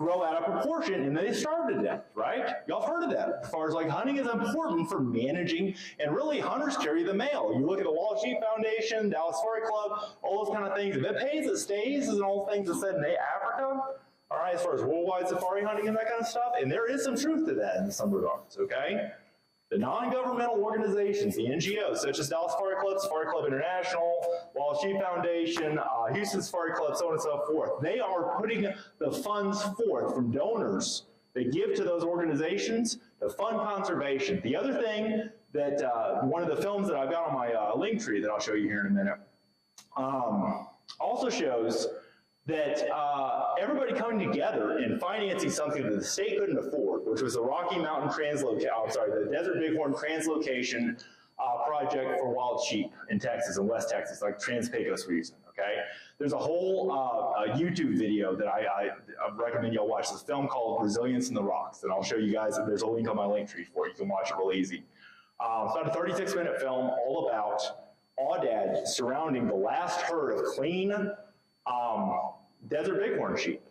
grow out of proportion and they starve to death, right? Y'all have heard of that. As far as like hunting is important for managing, and really hunters carry the mail. You look at the Wild Sheep Foundation, Dallas Safari Club, all those kind of things. If it pays, it stays, and all the things that said in Africa, all right, as far as worldwide safari hunting and that kind of stuff. And there is some truth to that in some regards, okay? The non-governmental organizations, the NGOs, such as Dallas Safari Club International, Wild Sheep Foundation, Houston Safari Club, so on and so forth, they are putting the funds forth from donors that give to those organizations to fund conservation. The other thing that, one of the films that I've got on my link tree that I'll show you here in a minute, also shows that everybody coming together and financing something that the state couldn't afford, which was the Rocky Mountain the Desert Bighorn translocation project for wild sheep in Texas and West Texas, like Trans-Pecos region, okay? There's a whole YouTube video that I recommend y'all watch. This film called Resilience in the Rocks, and I'll show you guys, there's a link on my link tree for it. You can watch it real easy. It's about a 36-minute film all about aoudad surrounding the last herd of clean desert bighorn sheep,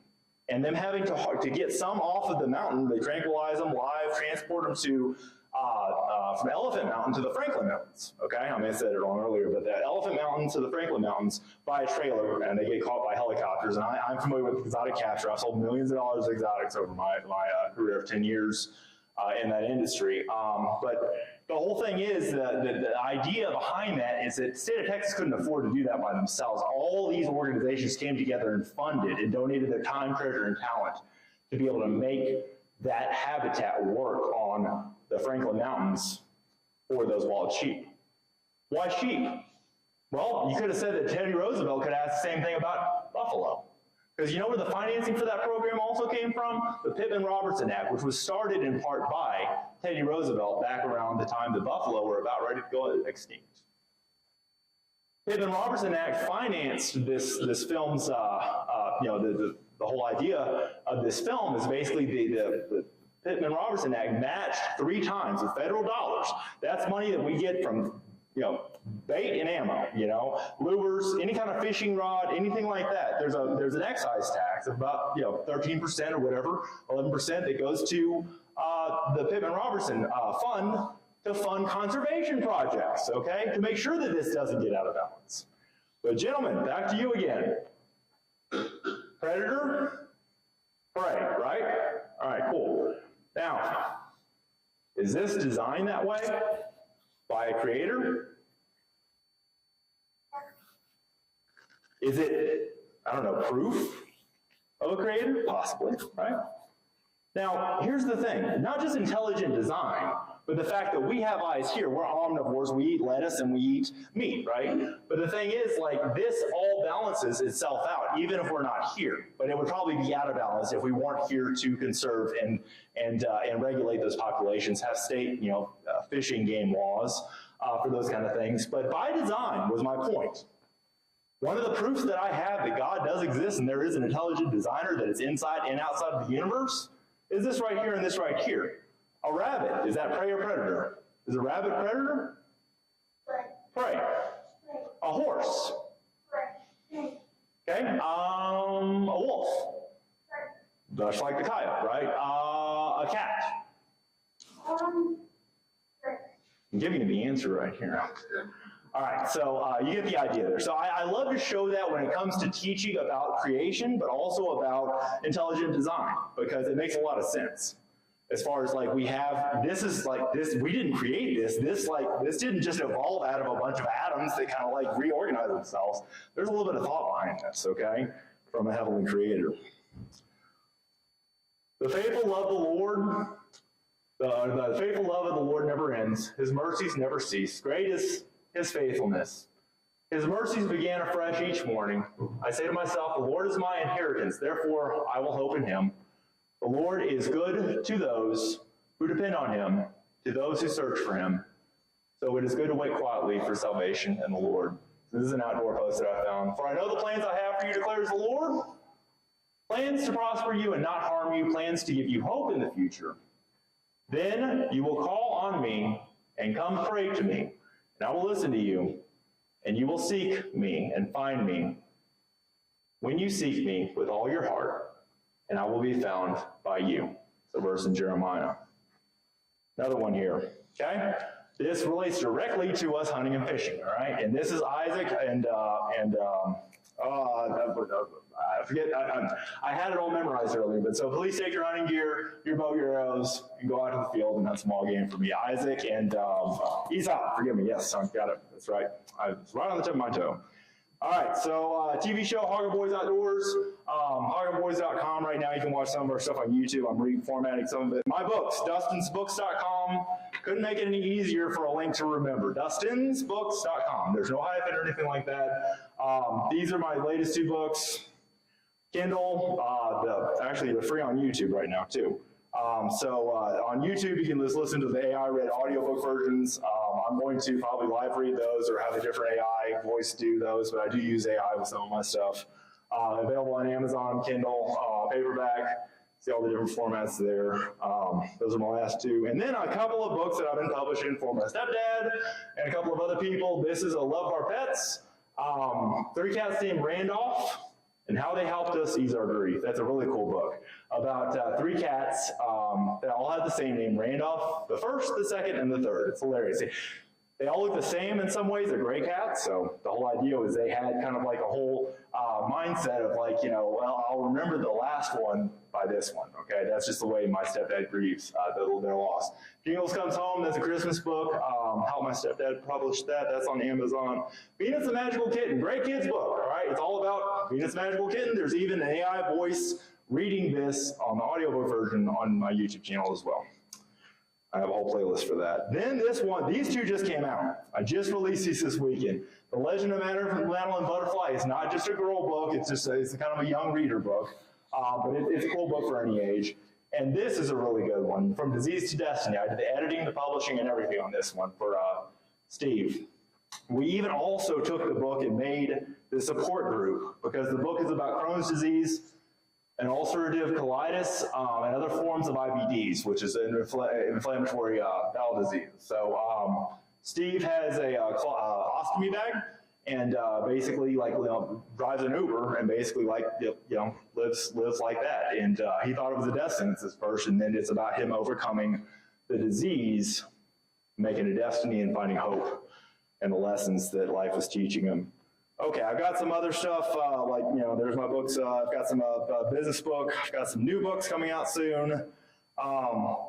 and them having to get some off of the mountain. They tranquilize them live, transport them to from Elephant Mountain to the Franklin Mountains. Okay, I may have said it wrong earlier, but the Elephant Mountain to the Franklin Mountains by a trailer, and they get caught by helicopters. And I'm familiar with exotic capture. I've sold millions of dollars of exotics over my career of 10 years in that industry. But the whole thing is the idea behind that is that the state of Texas couldn't afford to do that by themselves. All these organizations came together and funded and donated their time, treasure, and talent to be able to make that habitat work on the Franklin Mountains for those wild sheep. Why sheep? Well, you could have said that Teddy Roosevelt could ask the same thing about buffalo. Because you know where the financing for that program also came from? The Pittman-Robertson Act, which was started in part by Teddy Roosevelt back around the time the buffalo were about ready to go extinct. Pittman-Robertson Act financed this film's, the whole idea of this film is basically the Pittman-Robertson Act matched 3 times with federal dollars. That's money that we get from, bait and ammo, lures, any kind of fishing rod, anything like that. There's an excise tax of about 13% or whatever, 11% that goes to the Pittman-Robertson fund to fund conservation projects, okay, to make sure that this doesn't get out of balance. But gentlemen, back to you again. Predator, prey, right? All right, cool. Now, is this designed that way by a creator? Is it, proof of a creator? Possibly, right? Now, here's the thing. Not just intelligent design, but the fact that we have eyes here. We're omnivores. We eat lettuce and we eat meat, right? But the thing is, like, this all balances itself out, even if we're not here. But it would probably be out of balance if we weren't here to conserve and regulate those populations, have state, fishing game laws for those kind of things. But by design was my point. One of the proofs that I have that God does exist and there is an intelligent designer that is inside and outside of the universe is this right here and this right here. A rabbit, is that prey or predator? Is a rabbit predator? Prey. A horse. Okay. A wolf. Just like the coyote, right? A cat. I'm giving you the answer right here. All right, so you get the idea there. So I love to show that when it comes to teaching about creation, but also about intelligent design, because it makes a lot of sense. As far as like we have, this is like this, we didn't create this. This didn't just evolve out of a bunch of atoms that kind of like reorganize themselves. There's a little bit of thought behind this, okay, from a heavenly creator. The faithful love of the Lord. The faithful love of the Lord never ends. His mercies never cease. Great is His faithfulness. His mercies began afresh each morning. I say to myself, the Lord is my inheritance, therefore I will hope in Him. The Lord is good to those who depend on Him, to those who search for Him. So it is good to wait quietly for salvation in the Lord. This is an outdoor post that I found. For I know the plans I have for you, declares the Lord. Plans to prosper you and not harm you, plans to give you hope in the future. Then you will call on me and come pray to me, and I will listen to you, and you will seek me and find me when you seek me with all your heart, and I will be found by you. It's a verse in Jeremiah. Another one here, okay? This relates directly to us hunting and fishing, all right? And this is Isaac I forget, I had it all memorized earlier, but so please take your hunting gear, your bow, your arrows, and go out to the field and hunt small game for me. Isaac and Esau, forgive me, yes, I got it, that's right. It's right on the tip of my toe. All right, so TV show, Hogger Boys Outdoors, hoggerboys.com. Right now you can watch some of our stuff on YouTube. I'm reformatting some of it. My books, dustinsbooks.com. Couldn't make it any easier for a link to remember. dustinsbooks.com. There's no hyphen or anything like that. These are my latest two books. Kindle, actually they're free on YouTube right now too. So on YouTube, you can just listen to the AI read audiobook versions. I'm going to probably live read those or have a different AI voice do those, but I do use AI with some of my stuff. Available on Amazon, Kindle, paperback. See all the different formats there. Those are my last two. And then a couple of books that I've been publishing for my stepdad and a couple of other people. This is A Love of Our Pets. 3 cats named Randolph and How They Helped Us Ease Our Grief. That's a really cool book about 3 cats that all have the same name, Randolph, the first, the second, and the third. It's hilarious. They all look the same in some ways. They're gray cats, so the whole idea was they had kind of like a whole mindset of like, well, I'll remember the last one by this one, okay? That's just the way my stepdad grieves their loss. Jingles Comes Home, that's a Christmas book. How my stepdad published that, that's on Amazon. Venus the Magical Kitten, great kids book, all right? It's all about Venus the Magical Kitten. There's even an AI voice reading this on the audiobook version on my YouTube channel as well. I have a whole playlist for that. Then this one, these two just came out. I just released these this weekend. The Legend of Madeline Butterfly is not just a girl book, it's kind of a young reader book, but it's a cool book for any age. And this is a really good one, From Disease to Destiny. I did the editing, the publishing, and everything on this one for Steve. We even also took the book and made the support group, because the book is about Crohn's disease, and ulcerative colitis, and other forms of IBDs, which is an inflammatory bowel disease. So Steve has a ostomy bag, and basically drives an Uber, and basically lives like that. And he thought it was a death sentence at first, and then it's about him overcoming the disease, making a destiny, and finding hope, and the lessons that life was teaching him. Okay, I've got some other stuff, there's my books. I've got some business book. I've got some new books coming out soon.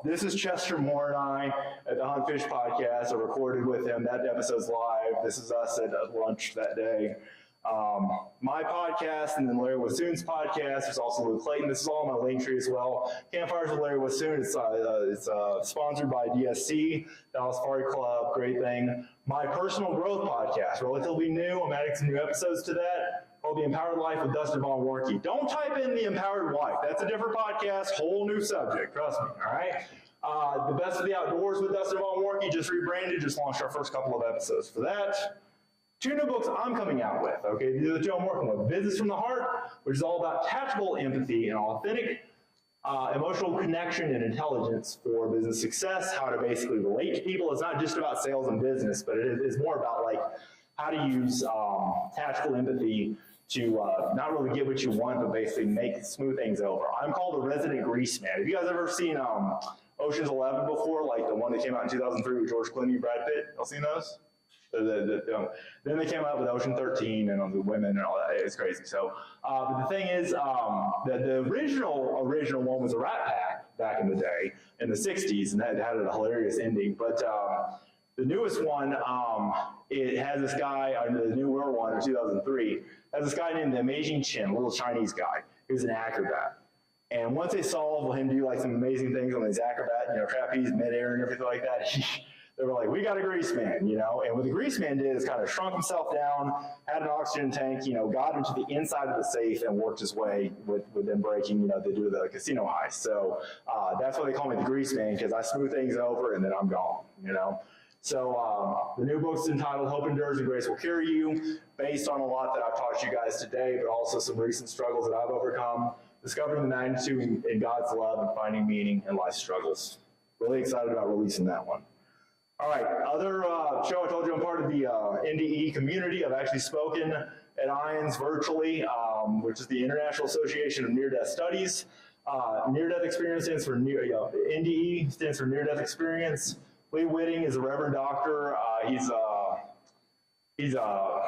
This is Chester Moore and I at the Hunt Fish Podcast. I recorded with him. That episode's live. This is us at lunch that day. my podcast, and then Larry Wassoon's podcast. There's also Luke Clayton. This is all on my link tree as well. Campfires with Larry Wassoon. It's sponsored by DSC, Dallas Safari Club. Great thing. My personal growth podcast, relatively new. I'm adding some new episodes to that. Called The Empowered Life with Dustin Vaughn Warncke. Don't type in The Empowered Life. That's a different podcast, whole new subject, trust me, all right? The Best of the Outdoors with Dustin Vaughn Warncke, just rebranded, just launched our first couple of episodes for that. 2 new books I'm coming out with, okay? These are the 2 I'm working with. Business from the Heart, which is all about tactical empathy and authentic emotional connection and intelligence for business success, how to basically relate to people. It's not just about sales and business, but it is more about like how to use tactical empathy to not really get what you want, but basically smooth things over. I'm called the resident grease man. Have you guys ever seen Ocean's 11 before, like the one that came out in 2003 with George Clooney and Brad Pitt? Y'all seen those? Then they came out with Ocean 13 and the women and all that. It's crazy. So, but the thing is, the original one was a Rat Pack back in the day, in the 60s, and that had a hilarious ending. But the newest one, it has this guy, the newer one in 2003, has this guy named the Amazing Chin, a little Chinese guy. He was an acrobat. And once they saw him do like some amazing things on these acrobat, trapeze, midair, and everything like that, they were like, we got a grease man, And what the grease man did is kind of shrunk himself down, had an oxygen tank, got into the inside of the safe and worked his way with them breaking, they do the casino heist. So that's why they call me the grease man, because I smooth things over and then I'm gone, So the new book's entitled Hope Endures and Grace Will Carry You, based on a lot that I've taught you guys today, but also some recent struggles that I've overcome, discovering the magnitude in God's love and finding meaning in life's struggles. Really excited about releasing that one. All right, other show, I told you I'm part of the NDE community. I've actually spoken at IONS virtually, which is the International Association of Near-Death Studies. Near-Death experience stands for NDE, stands for Near-Death Experience. Lee Whitting is a Reverend Doctor. He's a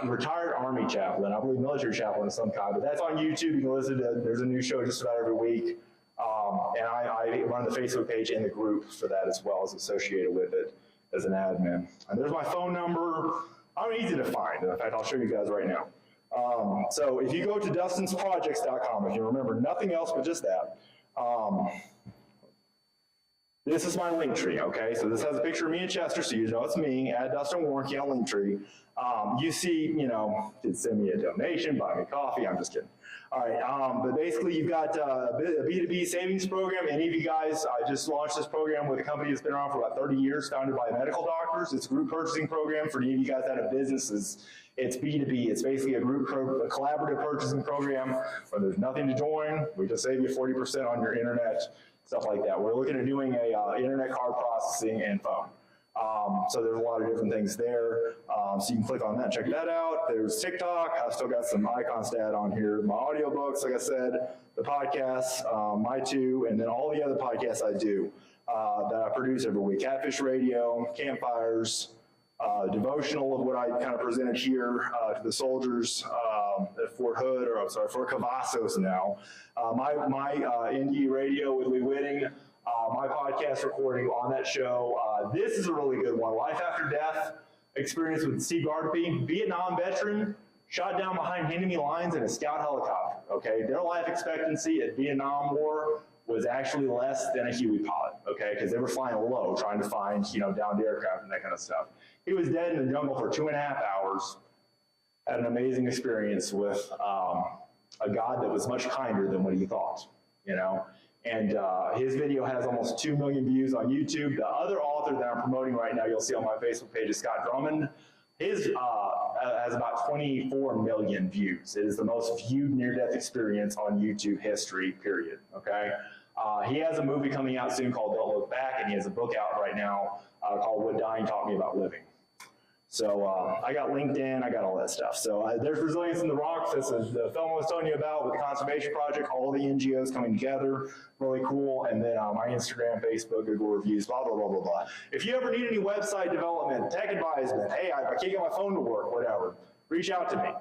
retired Army chaplain, I believe military chaplain of some kind, but that's on YouTube. You can listen to it. There's a new show just about every week. And I run the Facebook page and the group for that as well as associated with it as an admin. And there's my phone number. I'm easy to find. In fact, I'll show you guys right now. So if you go to dustinsprojects.com, if you remember nothing else but just that, this is my link tree, okay? So this has a picture of me and Chester, so you know it's me, at Dustin Warncke on link tree. You see, did send me a donation, buy me coffee, I'm just kidding. All right, but basically you've got a B2B savings program. Any of you guys, I just launched this program with a company that's been around for about 30 years, founded by medical doctors. It's a group purchasing program for any of you guys that have businesses. It's B2B. It's basically a collaborative purchasing program where there's nothing to join. We just save you 40% on your internet, stuff like that. We're looking at doing a internet card processing and phone. So there's a lot of different things there. So you can click on that and check that out. There's TikTok. I've still got some icon stat on here. My audiobooks, like I said, the podcasts, my 2, and then all the other podcasts I do that I produce every week. Catfish Radio, Campfires, devotional of what I kind of presented here to the soldiers at Fort Hood, or I'm sorry, Fort Cavazos now. My NDE Radio with Lee Whitting. My podcast recording on that show. This is a really good one. Life After Death experience with Steve Gardapi, Vietnam veteran, shot down behind enemy lines in a scout helicopter. Okay, their life expectancy at Vietnam War was actually less than a Huey pilot. Okay, because they were flying low, trying to find downed aircraft and that kind of stuff. He was dead in the jungle for 2.5 hours. Had an amazing experience with a God that was much kinder than what he thought. And his video has almost 2 million views on YouTube. The other author that I'm promoting right now, you'll see on my Facebook page, is Scott Drummond. His has about 24 million views. It is the most viewed near-death experience on YouTube history, period, okay? He has a movie coming out soon called Don't Look Back, and he has a book out right now called What Dying Taught Me About Living. So I got LinkedIn, I got all that stuff. So there's Resilience in the Rocks. This is the film I was telling you about with the Conservation Project, all the NGOs coming together, really cool. And then my Instagram, Facebook, Google reviews, blah, blah, blah, blah, blah. If you ever need any website development, tech advisement, hey, I can't get my phone to work, whatever, reach out to me.